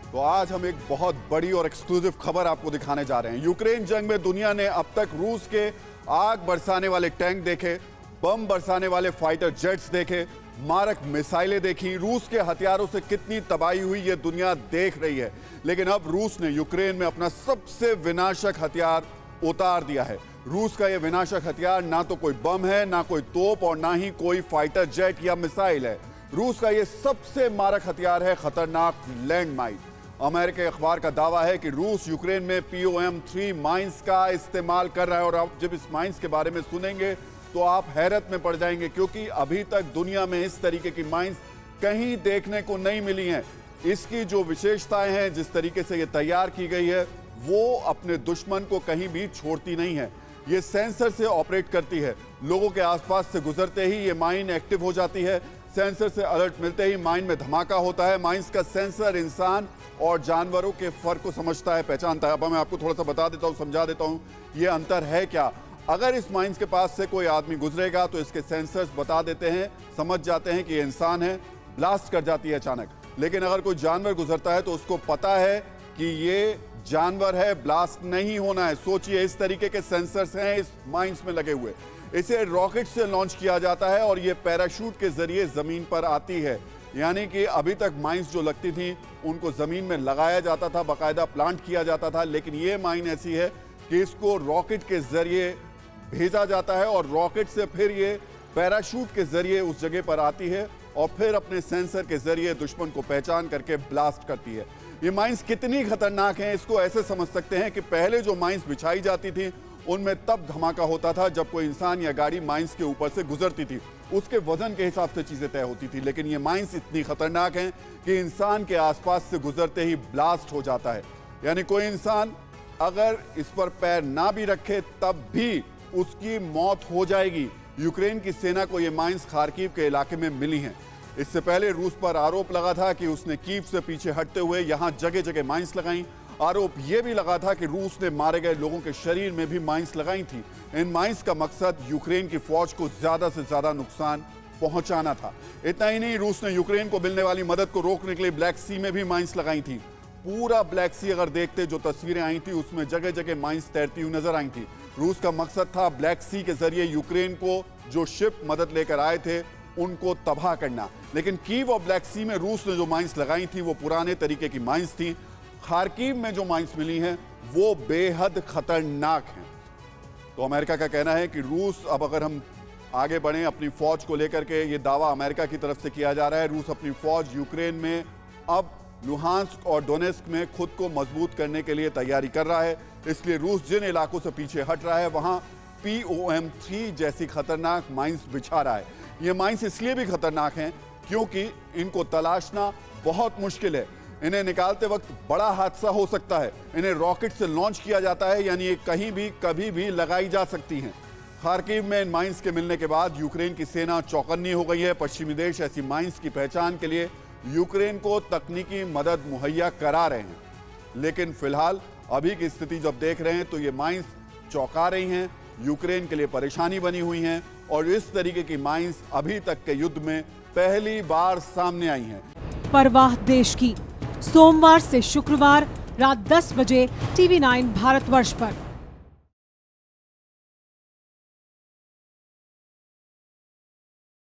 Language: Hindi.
तो आज हम एक बहुत बड़ी और एक्सक्लूसिव खबर आपको दिखाने जा रहे हैं। यूक्रेन जंग में दुनिया ने अब तक रूस के आग बरसाने वाले टैंक देखे, बम बरसाने वाले फाइटर जेट्स देखे, मारक मिसाइलें देखी। रूस के हथियारों से कितनी तबाही हुई ये दुनिया देख रही है। लेकिन अब रूस ने यूक्रेन में अपना सबसे विनाशक हथियार उतार दिया है। रूस का यह विनाशक हथियार ना तो कोई बम है, ना कोई तोप और ना ही कोई फाइटर जेट या मिसाइल है। रूस का यह सबसे मारक हथियार है खतरनाक लैंड माइन। अमेरिकी अखबार का दावा है कि रूस यूक्रेन में POM-3 माइंस का इस्तेमाल कर रहा है। और आप जब इस माइंस के बारे में सुनेंगे तो आप हैरत में पड़ जाएंगे, क्योंकि अभी तक दुनिया में इस तरीके की माइंस कहीं देखने को नहीं मिली हैं। इसकी जो विशेषताएं हैं, जिस तरीके से ये तैयार की गई है, वो अपने दुश्मन को कहीं भी छोड़ती नहीं है। ये सेंसर से ऑपरेट करती है। लोगों के आसपास से गुजरते ही ये माइन एक्टिव हो जाती है। सेंसर से अलर्ट मिलते ही माइन में धमाका होता है। माइंस का सेंसर इंसान और जानवरों के फर्क को समझता है, पहचानता है। अब मैं आपको थोड़ा सा बता देता हूँ, समझा देता हूँ ये अंतर है क्या। अगर इस माइंस के पास से कोई आदमी गुजरेगा तो इसके सेंसर्स बता देते हैं, समझ जाते हैं कि ये इंसान है, ब्लास्ट कर जाती है अचानक। लेकिन अगर कोई जानवर गुजरता है तो उसको पता है कि ये जानवर है, ब्लास्ट नहीं होना है। सोचिए, इस तरीके के सेंसर्स हैं इस माइंस में लगे हुए। इसे रॉकेट से लॉन्च किया जाता है और ये पैराशूट के जरिए जमीन पर आती है। यानी कि अभी तक माइंस जो लगती थी उनको जमीन में लगाया जाता था, बाकायदा प्लांट किया जाता था। लेकिन ये माइन ऐसी है कि इसको रॉकेट के जरिए भेजा जाता है और रॉकेट से फिर ये पैराशूट के जरिए उस जगह पर आती है और फिर अपने सेंसर के जरिए दुश्मन को पहचान करके ब्लास्ट करती है। ये माइंस कितनी खतरनाक हैं, इसको ऐसे समझ सकते हैं कि पहले जो माइंस बिछाई जाती थी उनमें तब धमाका होता था जब कोई इंसान या गाड़ी माइंस के ऊपर से गुजरती थी। उसके वजन के हिसाब से चीजें तय होती थी। लेकिन ये माइंस इतनी खतरनाक हैं कि इंसान के आसपास से गुजरते ही ब्लास्ट हो जाता है। यानी कोई इंसान अगर इस पर पैर ना भी रखे तब भी उसकी मौत हो जाएगी। यूक्रेन की सेना को ये माइंस खार्किव के इलाके में मिली हैं। इससे पहले रूस पर आरोप लगा था कि उसने कीव से पीछे हटते हुए यहां जगह जगह माइंस लगाई। आरोप यह भी लगा था कि रूस ने मारे गए लोगों के शरीर में भी माइंस लगाई थी। इन माइंस का मकसद यूक्रेन की फौज को ज्यादा से ज्यादा नुकसान पहुंचाना था। इतना ही नहीं, रूस ने यूक्रेन को मिलने वाली मदद को रोकने के लिए ब्लैक सी में भी माइंस लगाई थी। पूरा ब्लैक सी अगर देखते, जो तस्वीरें आई थी उसमें जगह जगह माइंस तैरती हुई नजर आई थी। रूस का मकसद था ब्लैक सी के जरिए यूक्रेन को जो शिप मदद लेकर आए थे उनको तबाह करना। लेकिन कीव और ब्लैक सी में रूस ने जो माइंस लगाई थी वो पुराने तरीके की माइंस थी। खार्किव में जो माइंस मिली हैं वो बेहद खतरनाक हैं। तो अमेरिका का कहना है कि रूस, अब अगर हम आगे बढ़ें अपनी फौज को लेकर के, ये दावा अमेरिका की तरफ से किया जा रहा है, रूस अपनी फौज यूक्रेन में अब लुहांस्क और डोनेस्क में खुद को मजबूत करने के लिए तैयारी कर रहा है। इसलिए रूस जिन इलाकों से पीछे हट रहा है वहां POM-3 जैसी खतरनाक माइंस बिछा रहा है। ये माइंस इसलिए भी खतरनाक हैं क्योंकि इनको तलाशना बहुत मुश्किल है। इन्हें निकालते वक्त बड़ा हादसा हो सकता है। इन्हें रॉकेट से लॉन्च किया जाता है, यानी ये कहीं भी कभी भी लगाई जा सकती हैं। खार्किव में इन माइंस के मिलने के बाद यूक्रेन की सेना चौकन्नी हो गई है। पश्चिमी देश ऐसी माइंस की पहचान के लिए यूक्रेन को तकनीकी मदद मुहैया करा रहे हैं। लेकिन फिलहाल अभी की स्थिति जब देख रहे हैं तो ये माइंस चौंका रही हैं, यूक्रेन के लिए परेशानी बनी हुई हैं। और इस तरीके की माइंस अभी तक के युद्ध में पहली बार सामने आई हैं। परवाह देश की, सोमवार से शुक्रवार रात 10 बजे TV9 भारतवर्ष पर।